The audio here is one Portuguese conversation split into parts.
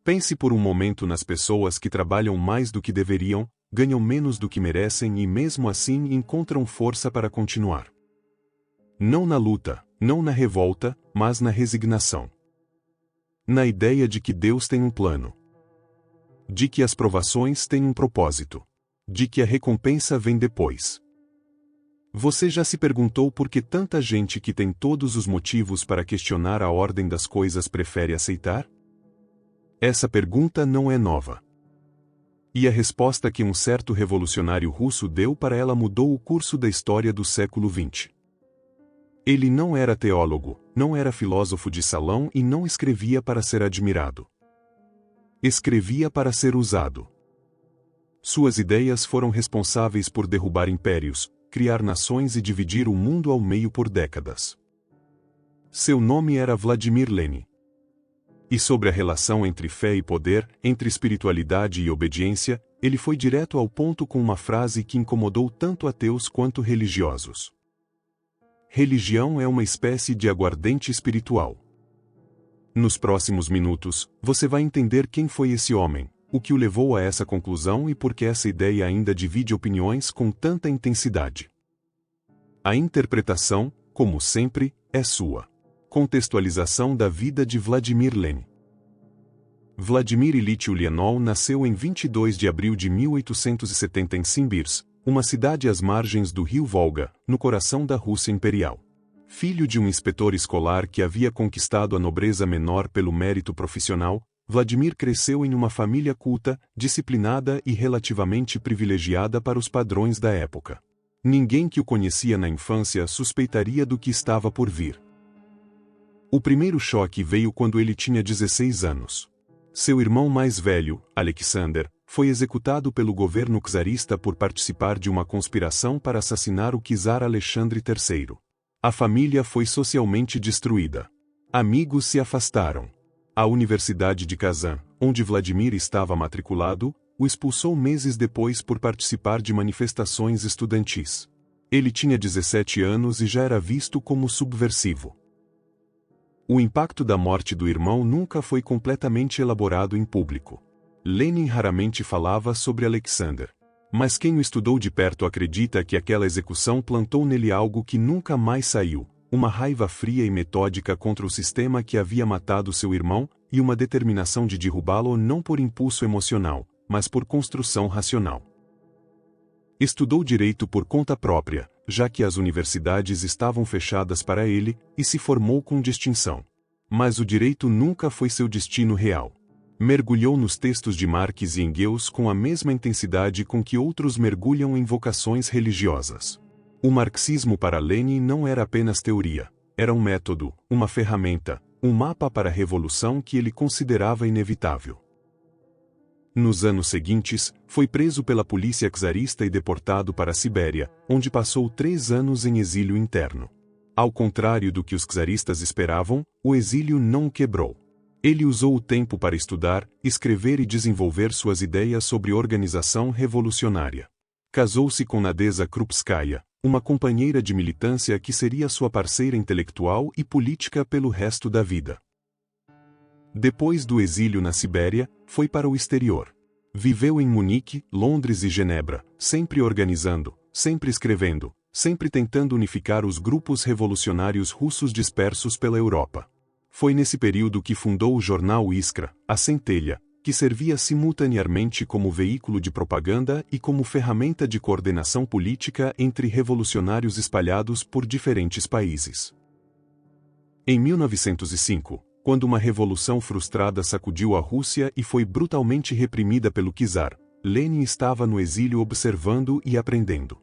Pense por um momento nas pessoas que trabalham mais do que deveriam, ganham menos do que merecem e mesmo assim encontram força para continuar. Não na luta, não na revolta, mas na resignação. Na ideia de que Deus tem um plano. De que as provações têm um propósito. De que a recompensa vem depois. Você já se perguntou por que tanta gente que tem todos os motivos para questionar a ordem das coisas prefere aceitar? Essa pergunta não é nova. E a resposta que um certo revolucionário russo deu para ela mudou o curso da história do século XX. Ele não era teólogo, não era filósofo de salão e não escrevia para ser admirado. Escrevia para ser usado. Suas ideias foram responsáveis por derrubar impérios, criar nações e dividir o mundo ao meio por décadas. Seu nome era Vladimir Lenin. E sobre a relação entre fé e poder, entre espiritualidade e obediência, ele foi direto ao ponto com uma frase que incomodou tanto ateus quanto religiosos. Religião é uma espécie de aguardente espiritual. Nos próximos minutos, você vai entender quem foi esse homem, o que o levou a essa conclusão e por que essa ideia ainda divide opiniões com tanta intensidade. A interpretação, como sempre, é sua. Contextualização da vida de Vladimir Lenin. Vladimir Ilyich Ulyanov nasceu em 22 de abril de 1870 em Simbirsk, uma cidade às margens do rio Volga, no coração da Rússia Imperial. Filho de um inspetor escolar que havia conquistado a nobreza menor pelo mérito profissional, Vladimir cresceu em uma família culta, disciplinada e relativamente privilegiada para os padrões da época. Ninguém que o conhecia na infância suspeitaria do que estava por vir. O primeiro choque veio quando ele tinha 16 anos. Seu irmão mais velho, Alexander, foi executado pelo governo czarista por participar de uma conspiração para assassinar o czar Alexandre III. A família foi socialmente destruída. Amigos se afastaram. A Universidade de Kazan, onde Vladimir estava matriculado, o expulsou meses depois por participar de manifestações estudantis. Ele tinha 17 anos e já era visto como subversivo. O impacto da morte do irmão nunca foi completamente elaborado em público. Lenin raramente falava sobre Alexander. Mas quem o estudou de perto acredita que aquela execução plantou nele algo que nunca mais saiu, uma raiva fria e metódica contra o sistema que havia matado seu irmão, e uma determinação de derrubá-lo não por impulso emocional, mas por construção racional. Estudou direito por conta própria, já que as universidades estavam fechadas para ele, e se formou com distinção. Mas o direito nunca foi seu destino real. Mergulhou nos textos de Marx e Engels com a mesma intensidade com que outros mergulham em vocações religiosas. O marxismo para Lenin não era apenas teoria, era um método, uma ferramenta, um mapa para a revolução que ele considerava inevitável. Nos anos seguintes, foi preso pela polícia czarista e deportado para a Sibéria, onde passou 3 anos em exílio interno. Ao contrário do que os czaristas esperavam, o exílio não o quebrou. Ele usou o tempo para estudar, escrever e desenvolver suas ideias sobre organização revolucionária. Casou-se com Nadeza Krupskaya, uma companheira de militância que seria sua parceira intelectual e política pelo resto da vida. Depois do exílio na Sibéria, foi para o exterior. Viveu em Munique, Londres e Genebra, sempre organizando, sempre escrevendo, sempre tentando unificar os grupos revolucionários russos dispersos pela Europa. Foi nesse período que fundou o jornal Iskra, a Centelha, que servia simultaneamente como veículo de propaganda e como ferramenta de coordenação política entre revolucionários espalhados por diferentes países. Em 1905, quando uma revolução frustrada sacudiu a Rússia e foi brutalmente reprimida pelo czar, Lenin estava no exílio observando e aprendendo.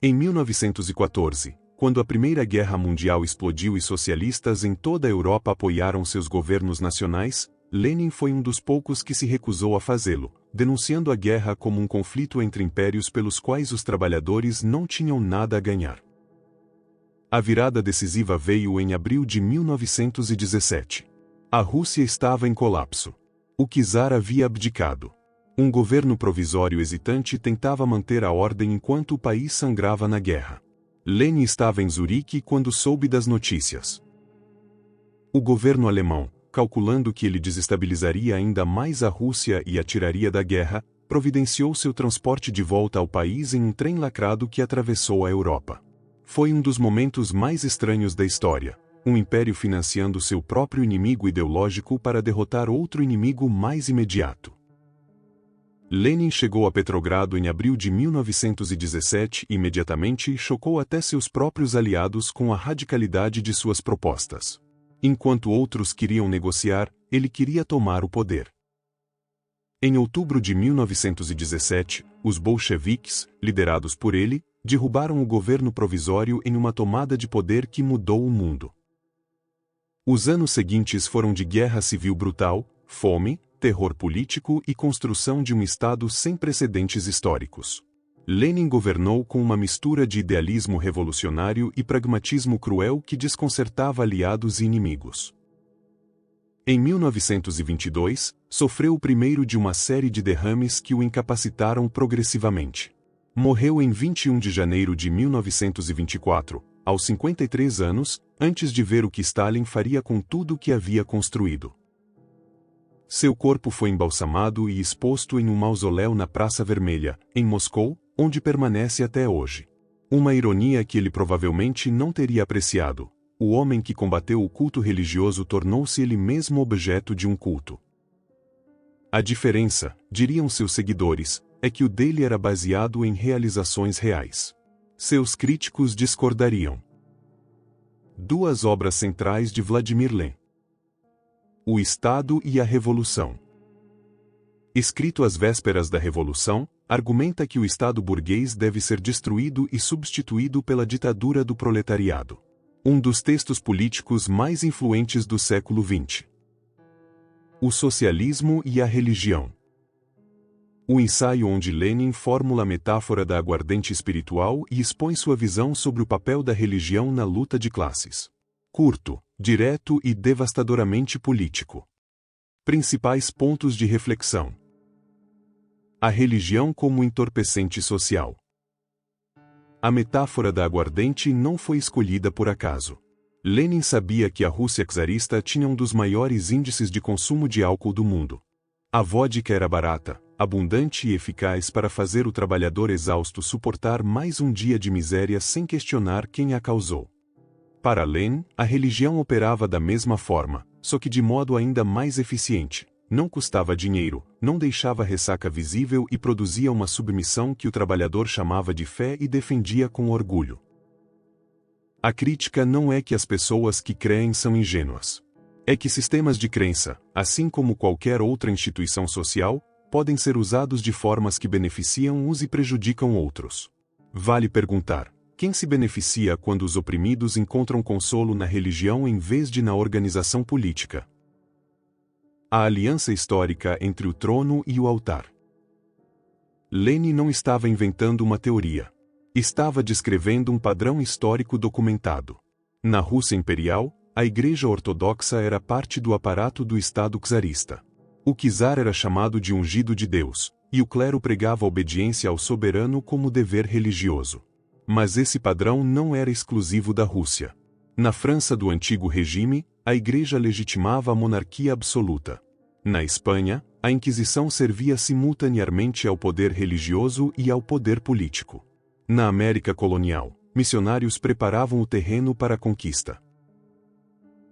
Em 1914, quando a Primeira Guerra Mundial explodiu e socialistas em toda a Europa apoiaram seus governos nacionais, Lenin foi um dos poucos que se recusou a fazê-lo, denunciando a guerra como um conflito entre impérios pelos quais os trabalhadores não tinham nada a ganhar. A virada decisiva veio em abril de 1917. A Rússia estava em colapso. O czar havia abdicado. Um governo provisório hesitante tentava manter a ordem enquanto o país sangrava na guerra. Lenin estava em Zurique quando soube das notícias. O governo alemão, calculando que ele desestabilizaria ainda mais a Rússia e a tiraria da guerra, providenciou seu transporte de volta ao país em um trem lacrado que atravessou a Europa. Foi um dos momentos mais estranhos da história, um império financiando seu próprio inimigo ideológico para derrotar outro inimigo mais imediato. Lenin chegou a Petrogrado em abril de 1917 e imediatamente chocou até seus próprios aliados com a radicalidade de suas propostas. Enquanto outros queriam negociar, ele queria tomar o poder. Em outubro de 1917, os bolcheviques, liderados por ele, derrubaram o governo provisório em uma tomada de poder que mudou o mundo. Os anos seguintes foram de guerra civil brutal, fome, terror político e construção de um Estado sem precedentes históricos. Lenin governou com uma mistura de idealismo revolucionário e pragmatismo cruel que desconcertava aliados e inimigos. Em 1922, sofreu o primeiro de uma série de derrames que o incapacitaram progressivamente. Morreu em 21 de janeiro de 1924, aos 53 anos, antes de ver o que Stalin faria com tudo o que havia construído. Seu corpo foi embalsamado e exposto em um mausoléu na Praça Vermelha, em Moscou, onde permanece até hoje. Uma ironia que ele provavelmente não teria apreciado: o homem que combateu o culto religioso tornou-se ele mesmo objeto de um culto. A diferença, diriam seus seguidores, é que o dele era baseado em realizações reais. Seus críticos discordariam. Duas obras centrais de Vladimir Lenin: O Estado e a Revolução. Escrito às vésperas da Revolução, argumenta que o Estado burguês deve ser destruído e substituído pela ditadura do proletariado. Um dos textos políticos mais influentes do século XX. O Socialismo e a Religião. O ensaio onde Lenin formula a metáfora da aguardente espiritual e expõe sua visão sobre o papel da religião na luta de classes. Curto, direto e devastadoramente político. Principais pontos de reflexão. A religião como entorpecente social. A metáfora da aguardente não foi escolhida por acaso. Lenin sabia que a Rússia czarista tinha um dos maiores índices de consumo de álcool do mundo. A vodka era barata, abundante e eficaz para fazer o trabalhador exausto suportar mais um dia de miséria sem questionar quem a causou. Para Lenin, a religião operava da mesma forma, só que de modo ainda mais eficiente. Não custava dinheiro, não deixava ressaca visível e produzia uma submissão que o trabalhador chamava de fé e defendia com orgulho. A crítica não é que as pessoas que creem são ingênuas. É que sistemas de crença, assim como qualquer outra instituição social, podem ser usados de formas que beneficiam uns e prejudicam outros. Vale perguntar: quem se beneficia quando os oprimidos encontram consolo na religião em vez de na organização política? A aliança histórica entre o trono e o altar. Lenin não estava inventando uma teoria. Estava descrevendo um padrão histórico documentado. Na Rússia imperial, a Igreja Ortodoxa era parte do aparato do Estado czarista. O czar era chamado de ungido de Deus, e o clero pregava a obediência ao soberano como dever religioso. Mas esse padrão não era exclusivo da Rússia. Na França do antigo regime, a Igreja legitimava a monarquia absoluta. Na Espanha, a Inquisição servia simultaneamente ao poder religioso e ao poder político. Na América colonial, missionários preparavam o terreno para a conquista.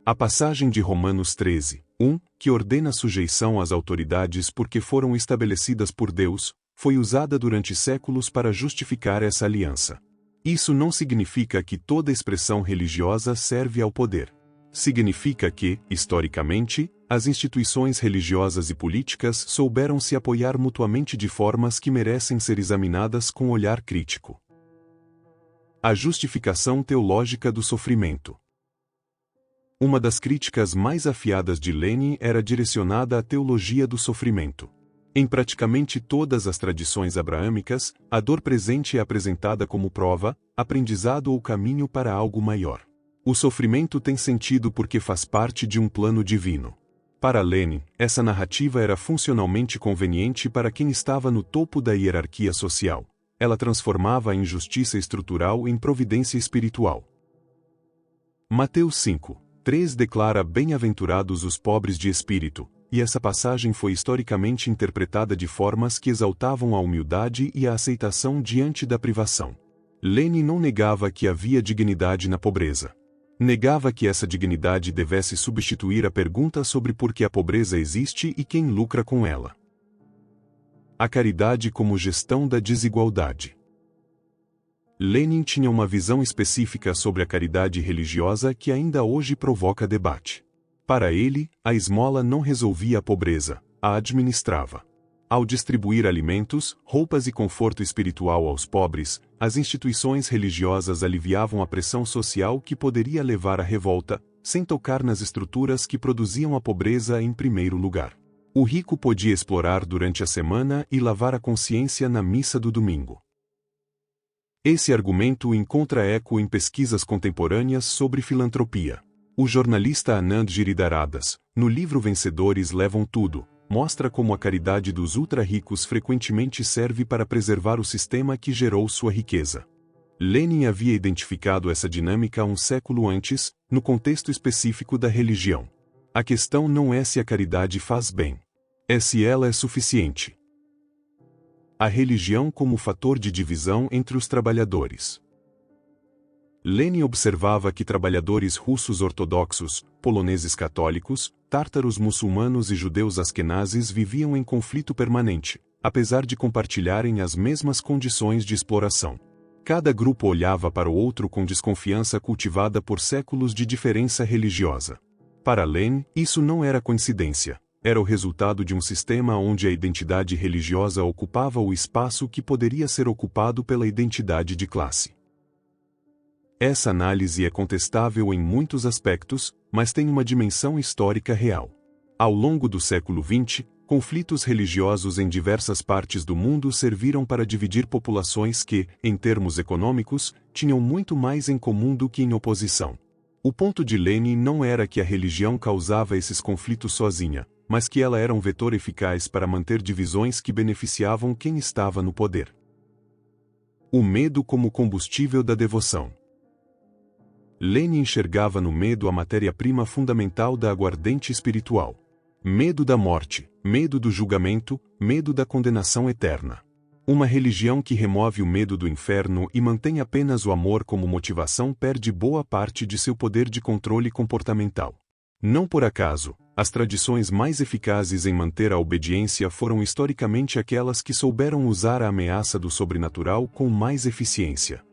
A passagem de Romanos 13:1, que ordena sujeição às autoridades porque foram estabelecidas por Deus, foi usada durante séculos para justificar essa aliança. Isso não significa que toda expressão religiosa serve ao poder. Significa que, historicamente, as instituições religiosas e políticas souberam se apoiar mutuamente de formas que merecem ser examinadas com olhar crítico. A justificação teológica do sofrimento. Uma das críticas mais afiadas de Lenin era direcionada à teologia do sofrimento. Em praticamente todas as tradições abraâmicas, a dor presente é apresentada como prova, aprendizado ou caminho para algo maior. O sofrimento tem sentido porque faz parte de um plano divino. Para Lenin, essa narrativa era funcionalmente conveniente para quem estava no topo da hierarquia social. Ela transformava a injustiça estrutural em providência espiritual. Mateus 5. 3 declara bem-aventurados os pobres de espírito, e essa passagem foi historicamente interpretada de formas que exaltavam a humildade e a aceitação diante da privação. Lenin não negava que havia dignidade na pobreza. Negava que essa dignidade devesse substituir a pergunta sobre por que a pobreza existe e quem lucra com ela. A caridade como gestão da desigualdade. Lenin tinha uma visão específica sobre a caridade religiosa que ainda hoje provoca debate. Para ele, a esmola não resolvia a pobreza, a administrava. Ao distribuir alimentos, roupas e conforto espiritual aos pobres, as instituições religiosas aliviavam a pressão social que poderia levar à revolta, sem tocar nas estruturas que produziam a pobreza em primeiro lugar. O rico podia explorar durante a semana e lavar a consciência na missa do domingo. Esse argumento encontra eco em pesquisas contemporâneas sobre filantropia. O jornalista Anand Giridharadas, no livro Vencedores Levam Tudo, mostra como a caridade dos ultra-ricos frequentemente serve para preservar o sistema que gerou sua riqueza. Lenin havia identificado essa dinâmica um século antes, no contexto específico da religião. A questão não é se a caridade faz bem. É se ela é suficiente. A religião como fator de divisão entre os trabalhadores. Lenin observava que trabalhadores russos ortodoxos, poloneses católicos, tártaros muçulmanos e judeus asquenazes viviam em conflito permanente, apesar de compartilharem as mesmas condições de exploração. Cada grupo olhava para o outro com desconfiança cultivada por séculos de diferença religiosa. Para Lenin, isso não era coincidência. Era o resultado de um sistema onde a identidade religiosa ocupava o espaço que poderia ser ocupado pela identidade de classe. Essa análise é contestável em muitos aspectos, mas tem uma dimensão histórica real. Ao longo do século XX, conflitos religiosos em diversas partes do mundo serviram para dividir populações que, em termos econômicos, tinham muito mais em comum do que em oposição. O ponto de Lenin não era que a religião causava esses conflitos sozinha, mas que ela era um vetor eficaz para manter divisões que beneficiavam quem estava no poder. O medo como combustível da devoção. Lenin enxergava no medo a matéria-prima fundamental da aguardente espiritual. Medo da morte, medo do julgamento, medo da condenação eterna. Uma religião que remove o medo do inferno e mantém apenas o amor como motivação perde boa parte de seu poder de controle comportamental. Não por acaso, as tradições mais eficazes em manter a obediência foram historicamente aquelas que souberam usar a ameaça do sobrenatural com mais eficiência.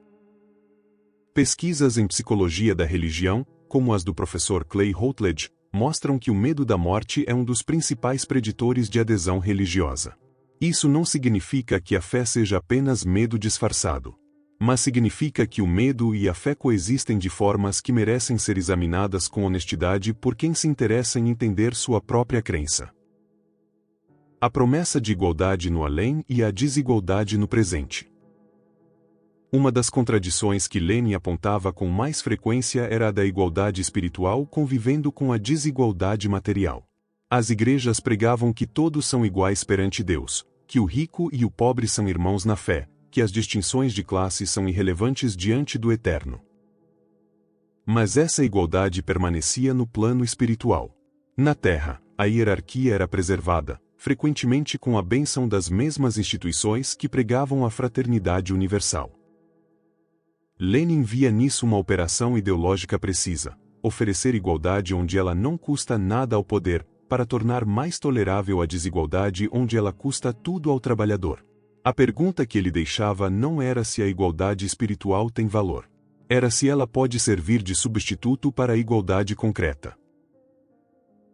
Pesquisas em psicologia da religião, como as do professor Clay Routledge, mostram que o medo da morte é um dos principais preditores de adesão religiosa. Isso não significa que a fé seja apenas medo disfarçado. Mas significa que o medo e a fé coexistem de formas que merecem ser examinadas com honestidade por quem se interessa em entender sua própria crença. A promessa de igualdade no além e a desigualdade no presente. Uma das contradições que Lenin apontava com mais frequência era a da igualdade espiritual convivendo com a desigualdade material. As igrejas pregavam que todos são iguais perante Deus, que o rico e o pobre são irmãos na fé, que as distinções de classe são irrelevantes diante do eterno. Mas essa igualdade permanecia no plano espiritual. Na terra, a hierarquia era preservada, frequentemente com a bênção das mesmas instituições que pregavam a fraternidade universal. Lenin via nisso uma operação ideológica precisa: oferecer igualdade onde ela não custa nada ao poder, para tornar mais tolerável a desigualdade onde ela custa tudo ao trabalhador. A pergunta que ele deixava não era se a igualdade espiritual tem valor. Era se ela pode servir de substituto para a igualdade concreta.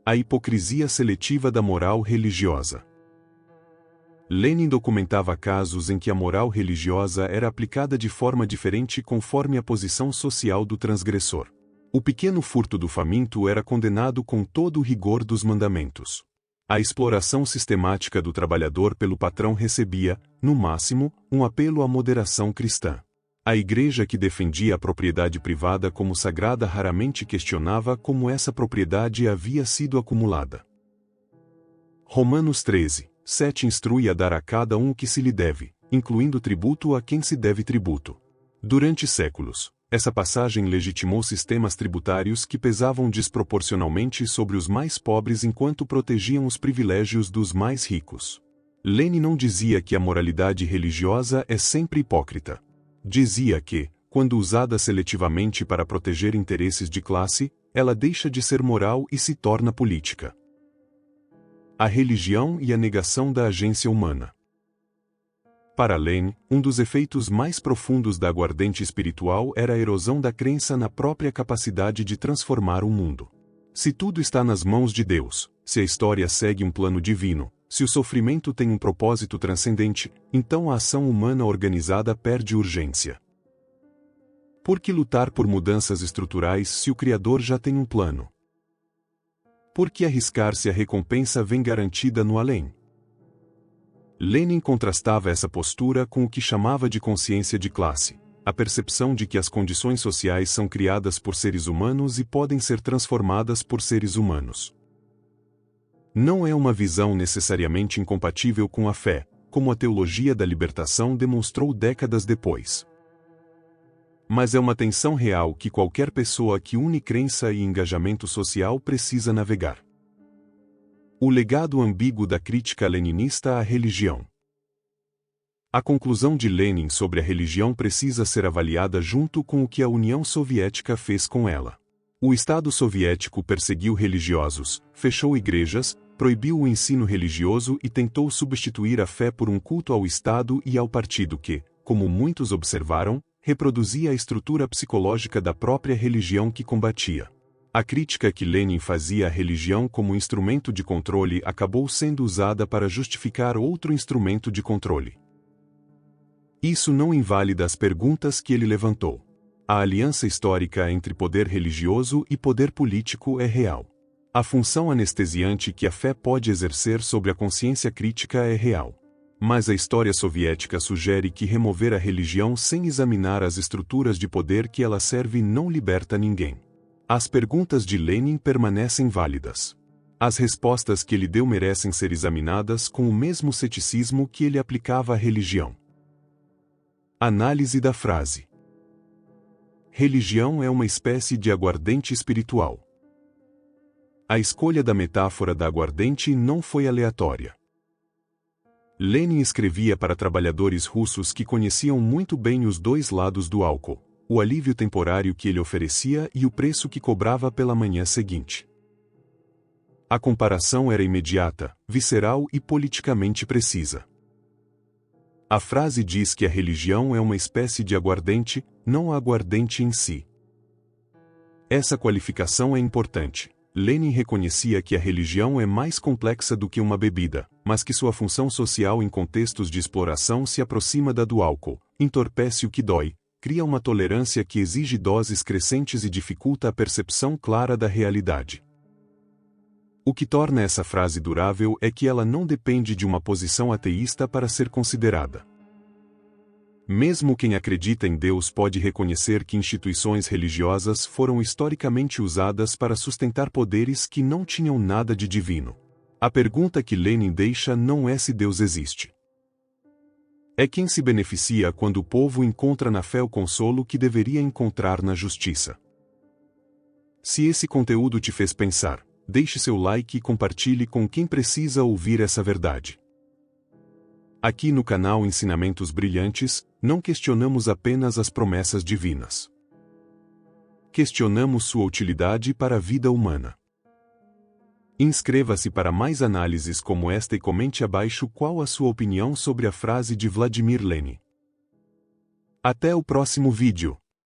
A hipocrisia seletiva da moral religiosa. Lenin documentava casos em que a moral religiosa era aplicada de forma diferente conforme a posição social do transgressor. O pequeno furto do faminto era condenado com todo o rigor dos mandamentos. A exploração sistemática do trabalhador pelo patrão recebia, no máximo, um apelo à moderação cristã. A igreja que defendia a propriedade privada como sagrada raramente questionava como essa propriedade havia sido acumulada. Romanos 13:7 instrui a dar a cada um o que se lhe deve, incluindo tributo a quem se deve tributo. Durante séculos, Essa passagem legitimou sistemas tributários que pesavam desproporcionalmente sobre os mais pobres enquanto protegiam os privilégios dos mais ricos. Lenin não dizia que a moralidade religiosa é sempre hipócrita. Dizia que, quando usada seletivamente para proteger interesses de classe, ela deixa de ser moral e se torna política. A religião e a negação da agência humana. Para Lenin, um dos efeitos mais profundos da aguardente espiritual era a erosão da crença na própria capacidade de transformar o mundo. Se tudo está nas mãos de Deus, se a história segue um plano divino, se o sofrimento tem um propósito transcendente, então a ação humana organizada perde urgência. Por que lutar por mudanças estruturais se o Criador já tem um plano? Por que arriscar se a recompensa vem garantida no além? Lenin contrastava essa postura com o que chamava de consciência de classe, a percepção de que as condições sociais são criadas por seres humanos e podem ser transformadas por seres humanos. Não é uma visão necessariamente incompatível com a fé, como a teologia da libertação demonstrou décadas depois. Mas é uma tensão real que qualquer pessoa que une crença e engajamento social precisa navegar. O legado ambíguo da crítica leninista à religião. A conclusão de Lenin sobre a religião precisa ser avaliada junto com o que a União Soviética fez com ela. O Estado soviético perseguiu religiosos, fechou igrejas, proibiu o ensino religioso e tentou substituir a fé por um culto ao Estado e ao partido que, como muitos observaram, reproduzia a estrutura psicológica da própria religião que combatia. A crítica que Lenin fazia à religião como instrumento de controle acabou sendo usada para justificar outro instrumento de controle. Isso não invalida as perguntas que ele levantou. A aliança histórica entre poder religioso e poder político é real. A função anestesiante que a fé pode exercer sobre a consciência crítica é real. Mas a história soviética sugere que remover a religião sem examinar as estruturas de poder que ela serve não liberta ninguém. As perguntas de Lenin permanecem válidas. As respostas que ele deu merecem ser examinadas com o mesmo ceticismo que ele aplicava à religião. Análise da frase. Religião é uma espécie de aguardente espiritual. A escolha da metáfora da aguardente não foi aleatória. Lenin escrevia para trabalhadores russos que conheciam muito bem os dois lados do álcool, o alívio temporário que ele oferecia e o preço que cobrava pela manhã seguinte. A comparação era imediata, visceral e politicamente precisa. A frase diz que a religião é uma espécie de aguardente, não a aguardente em si. Essa qualificação é importante. Lenin reconhecia que a religião é mais complexa do que uma bebida, mas que sua função social em contextos de exploração se aproxima da do álcool, entorpece o que dói, cria uma tolerância que exige doses crescentes e dificulta a percepção clara da realidade. O que torna essa frase durável é que ela não depende de uma posição ateísta para ser considerada. Mesmo quem acredita em Deus pode reconhecer que instituições religiosas foram historicamente usadas para sustentar poderes que não tinham nada de divino. A pergunta que Lenin deixa não é se Deus existe. É quem se beneficia quando o povo encontra na fé o consolo que deveria encontrar na justiça. Se esse conteúdo te fez pensar, deixe seu like e compartilhe com quem precisa ouvir essa verdade. Aqui no canal Ensinamentos Brilhantes, não questionamos apenas as promessas divinas. Questionamos sua utilidade para a vida humana. Inscreva-se para mais análises como esta e comente abaixo qual a sua opinião sobre a frase de Vladimir Lenin. Até o próximo vídeo.